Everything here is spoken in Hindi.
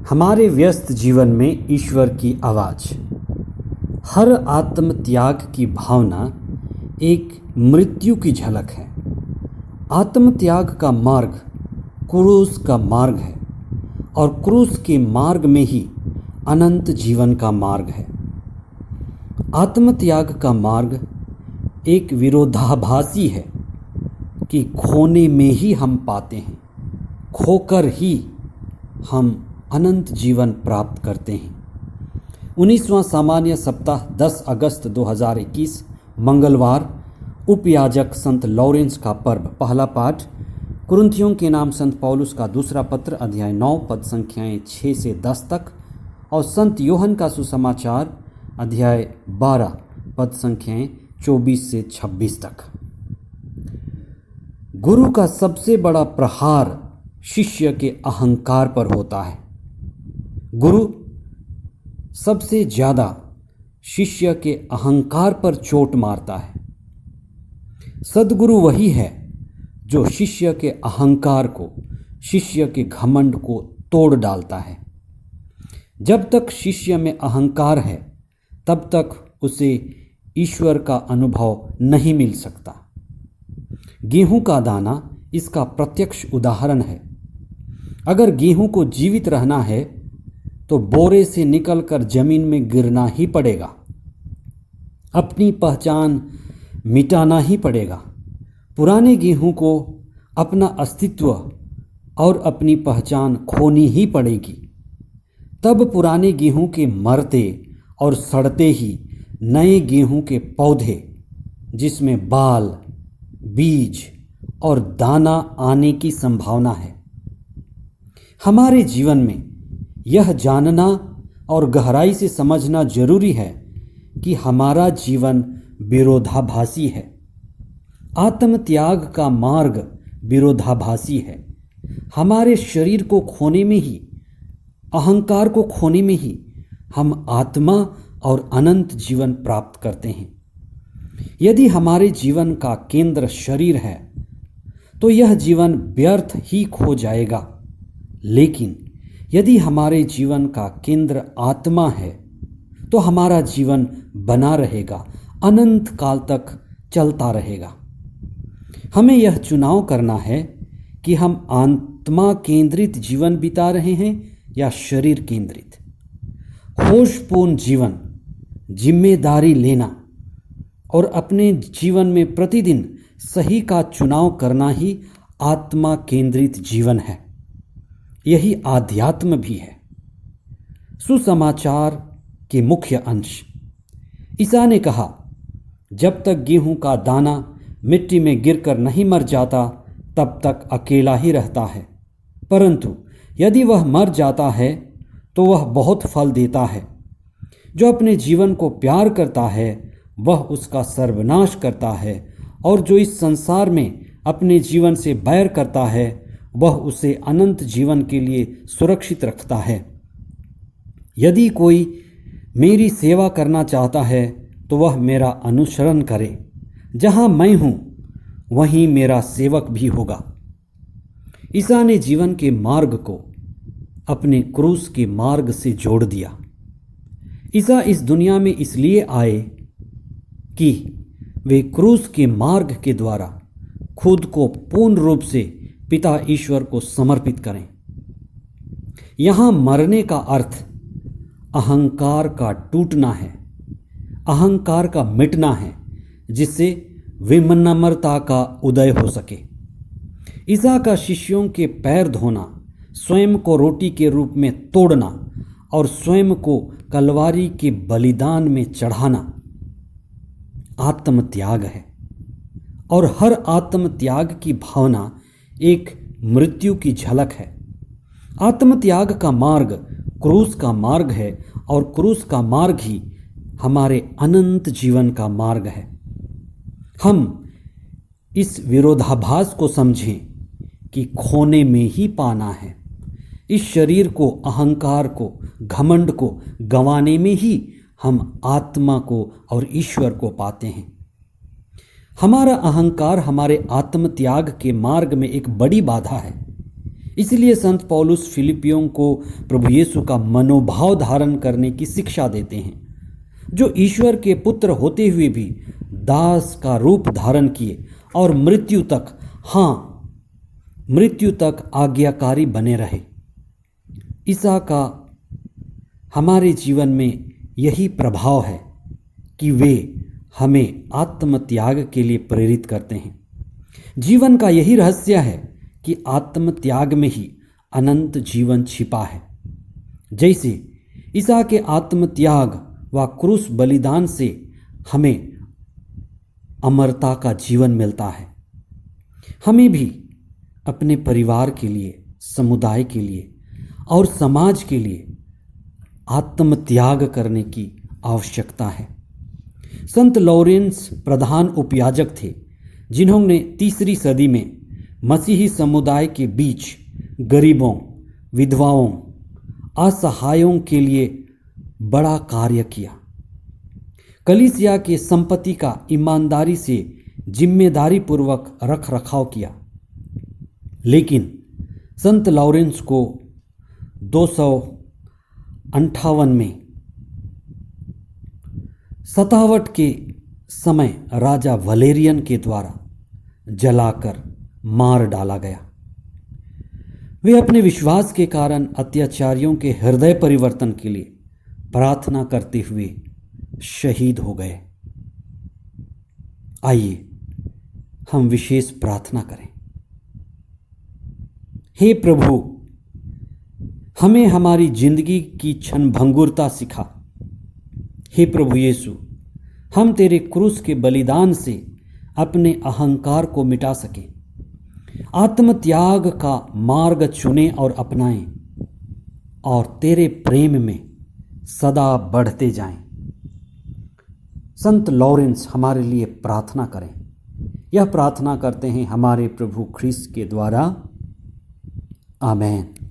हमारे व्यस्त जीवन में ईश्वर की आवाज़। हर आत्म त्याग की भावना एक मृत्यु की झलक है। आत्म त्याग का मार्ग क्रूस का मार्ग है और क्रूस के मार्ग में ही अनंत जीवन का मार्ग है। आत्म त्याग का मार्ग एक विरोधाभासी है कि खोने में ही हम पाते हैं, खोकर ही हम अनंत जीवन प्राप्त करते हैं। 19वां सामान्य सप्ताह 10 अगस्त 2021 मंगलवार। उपयाजक संत लॉरेंस का पर्व। पहला पाठ कुरिन्थियों के नाम संत पौलुस का दूसरा पत्र अध्याय 9 पद संख्याएं 6 से 10 तक और संत योहन का सुसमाचार अध्याय 12 पद संख्याएं 24 से 26 तक। गुरु का सबसे बड़ा प्रहार शिष्य के अहंकार पर होता है। गुरु सबसे ज्यादा शिष्य के अहंकार पर चोट मारता है। सद्गुरु वही है जो शिष्य के अहंकार को, शिष्य के घमंड को तोड़ डालता है। जब तक शिष्य में अहंकार है तब तक उसे ईश्वर का अनुभव नहीं मिल सकता। गेहूं का दाना इसका प्रत्यक्ष उदाहरण है। अगर गेहूं को जीवित रहना है तो बोरे से निकलकर जमीन में गिरना ही पड़ेगा, अपनी पहचान मिटाना ही पड़ेगा। पुराने गेहूं को अपना अस्तित्व और अपनी पहचान खोनी ही पड़ेगी। तब पुराने गेहूं के मरते और सड़ते ही नए गेहूं के पौधे, जिसमें बाल, बीज और दाना आने की संभावना है। हमारे जीवन में यह जानना और गहराई से समझना जरूरी है कि हमारा जीवन विरोधाभासी है। आत्म त्याग का मार्ग विरोधाभासी है। हमारे शरीर को खोने में ही, अहंकार को खोने में ही हम आत्मा और अनंत जीवन प्राप्त करते हैं। यदि हमारे जीवन का केंद्र शरीर है तो यह जीवन व्यर्थ ही खो जाएगा, लेकिन यदि हमारे जीवन का केंद्र आत्मा है तो हमारा जीवन बना रहेगा, अनंत काल तक चलता रहेगा। हमें यह चुनाव करना है कि हम आत्मा केंद्रित जीवन बिता रहे हैं या शरीर केंद्रित। होशपूर्ण जीवन, जिम्मेदारी लेना और अपने जीवन में प्रतिदिन सही का चुनाव करना ही आत्मा केंद्रित जीवन है। यही आध्यात्म भी है। सुसमाचार के मुख्य अंश। ईसा ने कहा, जब तक गेहूं का दाना मिट्टी में गिरकर नहीं मर जाता तब तक अकेला ही रहता है, परंतु यदि वह मर जाता है तो वह बहुत फल देता है। जो अपने जीवन को प्यार करता है वह उसका सर्वनाश करता है, और जो इस संसार में अपने जीवन से बैर करता है वह उसे अनंत जीवन के लिए सुरक्षित रखता है। यदि कोई मेरी सेवा करना चाहता है तो वह मेरा अनुसरण करे। जहाँ मैं हूँ वहीं मेरा सेवक भी होगा। ईसा ने जीवन के मार्ग को अपने क्रूस के मार्ग से जोड़ दिया। ईसा इस दुनिया में इसलिए आए कि वे क्रूस के मार्ग के द्वारा खुद को पूर्ण रूप से पिता ईश्वर को समर्पित करें। यहाँ मरने का अर्थ अहंकार का टूटना है, अहंकार का मिटना है, जिससे विनम्रता का उदय हो सके। ईसा का शिष्यों के पैर धोना, स्वयं को रोटी के रूप में तोड़ना और स्वयं को कलवारी के बलिदान में चढ़ाना आत्म त्याग है। और हर आत्म त्याग की भावना एक मृत्यु की झलक है। आत्म त्याग का मार्ग क्रूस का मार्ग है और क्रूस का मार्ग ही हमारे अनंत जीवन का मार्ग है। हम इस विरोधाभास को समझें कि खोने में ही पाना है। इस शरीर को, अहंकार को, घमंड को गंवाने में ही हम आत्मा को और ईश्वर को पाते हैं। हमारा अहंकार हमारे आत्म त्याग के मार्ग में एक बड़ी बाधा है। इसलिए संत पौलुस फिलिपियों को प्रभु यीशु का मनोभाव धारण करने की शिक्षा देते हैं, जो ईश्वर के पुत्र होते हुए भी दास का रूप धारण किए और मृत्यु तक आज्ञाकारी बने रहे। ईसा का हमारे जीवन में यही प्रभाव है कि वे हमें आत्मत्याग के लिए प्रेरित करते हैं। जीवन का यही रहस्य है कि आत्मत्याग में ही अनंत जीवन छिपा है। जैसे ईसा के आत्मत्याग व क्रूस बलिदान से हमें अमरता का जीवन मिलता है, हमें भी अपने परिवार के लिए, समुदाय के लिए और समाज के लिए आत्मत्याग करने की आवश्यकता है। संत लॉरेंस प्रधान उपयाजक थे, जिन्होंने 3री सदी में मसीही समुदाय के बीच गरीबों, विधवाओं, असहायों के लिए बड़ा कार्य किया। कलीसिया के संपत्ति का ईमानदारी से जिम्मेदारी पूर्वक रख रखाव किया। लेकिन संत लॉरेंस को 258 में सतावट के समय राजा वलेरियन के द्वारा जलाकर मार डाला गया। वे अपने विश्वास के कारण अत्याचारियों के हृदय परिवर्तन के लिए प्रार्थना करते हुए शहीद हो गए। आइए हम विशेष प्रार्थना करें। हे प्रभु, हमें हमारी जिंदगी की क्षणभंगुरता सिखा। हे प्रभु यीशु, हम तेरे क्रूस के बलिदान से अपने अहंकार को मिटा सकें, आत्मत्याग का मार्ग चुनें और अपनाएं और तेरे प्रेम में सदा बढ़ते जाएं। संत लॉरेंस हमारे लिए प्रार्थना करें। यह प्रार्थना करते हैं हमारे प्रभु ख्रीस्त के द्वारा। आमेन।